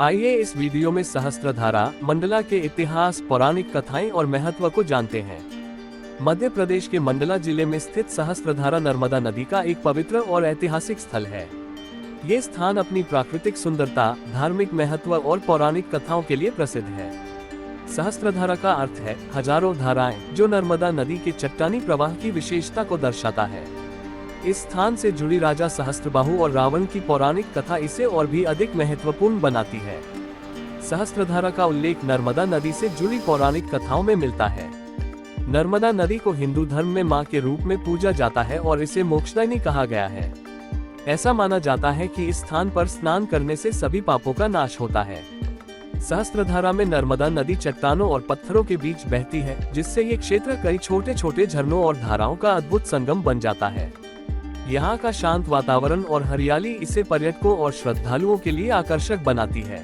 आइए इस वीडियो में सहस्त्रधारा मंडला के इतिहास, पौराणिक कथाएं और महत्व को जानते हैं। मध्य प्रदेश के मंडला जिले में स्थित सहस्त्रधारा नर्मदा नदी का एक पवित्र और ऐतिहासिक स्थल है। ये स्थान अपनी प्राकृतिक सुंदरता, धार्मिक महत्व और पौराणिक कथाओं के लिए प्रसिद्ध है। सहस्त्रधारा का अर्थ है हजारों धाराएं, जो नर्मदा नदी के चट्टानी प्रवाह की विशेषता को दर्शाता है। इस स्थान से जुड़ी राजा सहस्त्रबाहु और रावण की पौराणिक कथा इसे और भी अधिक महत्वपूर्ण बनाती है। सहस्त्रधारा का उल्लेख नर्मदा नदी से जुड़ी पौराणिक कथाओं में मिलता है। नर्मदा नदी को हिंदू धर्म में मां के रूप में पूजा जाता है और इसे मोक्षदायिनी कहा गया है। ऐसा माना जाता है कि इस स्थान पर स्नान करने से सभी पापों का नाश होता है। सहस्त्रधारा में नर्मदा नदी चट्टानों और पत्थरों के बीच बहती है, जिससे ये क्षेत्र कई छोटे छोटे झरनों और धाराओं का अद्भुत संगम बन जाता है। यहाँ का शांत वातावरण और हरियाली इसे पर्यटकों और श्रद्धालुओं के लिए आकर्षक बनाती है।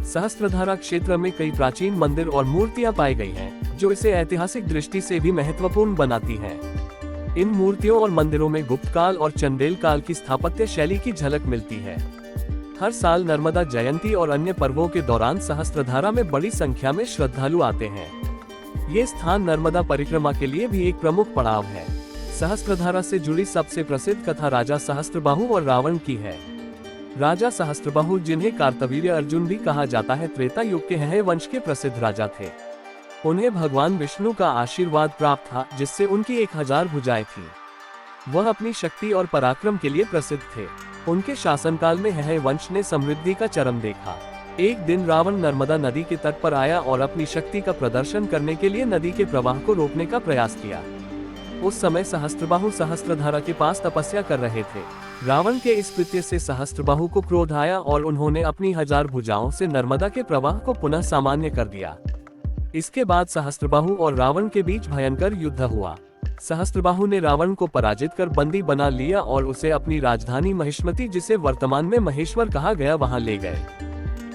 सहस्त्रधारा क्षेत्र में कई प्राचीन मंदिर और मूर्तियां पाई गई हैं, जो इसे ऐतिहासिक दृष्टि से भी महत्वपूर्ण बनाती हैं। इन मूर्तियों और मंदिरों में गुप्त काल और चंदेल काल की स्थापत्य शैली की झलक मिलती है। हर साल नर्मदा जयंती और अन्य पर्वों के दौरान सहस्त्रधारा में बड़ी संख्या में श्रद्धालु आते हैं। ये स्थान नर्मदा परिक्रमा के लिए भी एक प्रमुख पड़ाव है। सहस्त्रधारा से जुड़ी सबसे प्रसिद्ध कथा राजा सहस्त्रबाहु और रावण की है। राजा सहस्त्रबाहु, जिन्हें कार्तवीर्य अर्जुन भी कहा जाता है, त्रेता युग के हय वंश के प्रसिद्ध राजा थे। उन्हें भगवान विष्णु का आशीर्वाद प्राप्त था, जिससे उनकी 1000 भुजाएं थीं। वह अपनी शक्ति और पराक्रम के लिए प्रसिद्ध थे। उनके शासनकाल में हय वंश ने समृद्धि का चरम देखा। एक दिन रावण नर्मदा नदी के तट पर आया और अपनी शक्ति का प्रदर्शन करने के लिए नदी के प्रवाह को रोकने का प्रयास किया। उस समय सहस्त्रबाहु सहस्त्रधारा के पास तपस्या कर रहे थे। रावण के इस कृत्य से सहस्त्रबाहु को क्रोध आया और उन्होंने अपनी 1000 भुजाओं से नर्मदा के प्रवाह को पुनः सामान्य कर दिया। इसके बाद सहस्त्रबाहु और रावण के बीच भयंकर युद्ध हुआ। सहस्त्रबाहु ने रावण को पराजित कर बंदी बना लिया और उसे अपनी राजधानी महिष्मती, जिसे वर्तमान में महेश्वर कहा गया, वहां ले गए।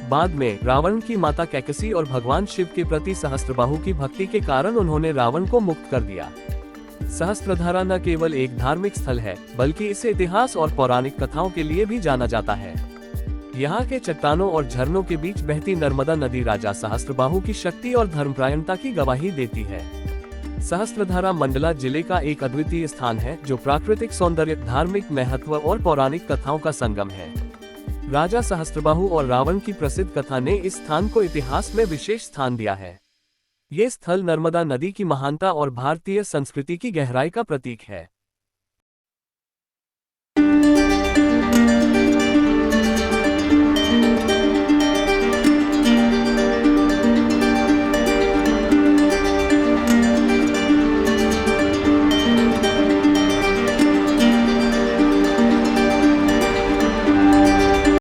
बाद में रावण की माता कैकसी और भगवान शिव के प्रति सहस्त्रबाहु की भक्ति के कारण उन्होंने रावण को मुक्त कर दिया। सहस्त्रधारा न केवल एक धार्मिक स्थल है, बल्कि इसे इतिहास और पौराणिक कथाओं के लिए भी जाना जाता है। यहाँ के चट्टानों और झरनों के बीच बहती नर्मदा नदी राजा सहस्त्रबाहु की शक्ति और धर्मपरायणता की गवाही देती है। सहस्त्रधारा मंडला जिले का एक अद्वितीय स्थान है, जो प्राकृतिक सौंदर्य, धार्मिक महत्व और पौराणिक कथाओं का संगम है। राजा सहस्त्रबाहु और रावण की प्रसिद्ध कथा ने इस स्थान को इतिहास में विशेष स्थान दिया है। ये स्थल नर्मदा नदी की महानता और भारतीय संस्कृति की गहराई का प्रतीक है।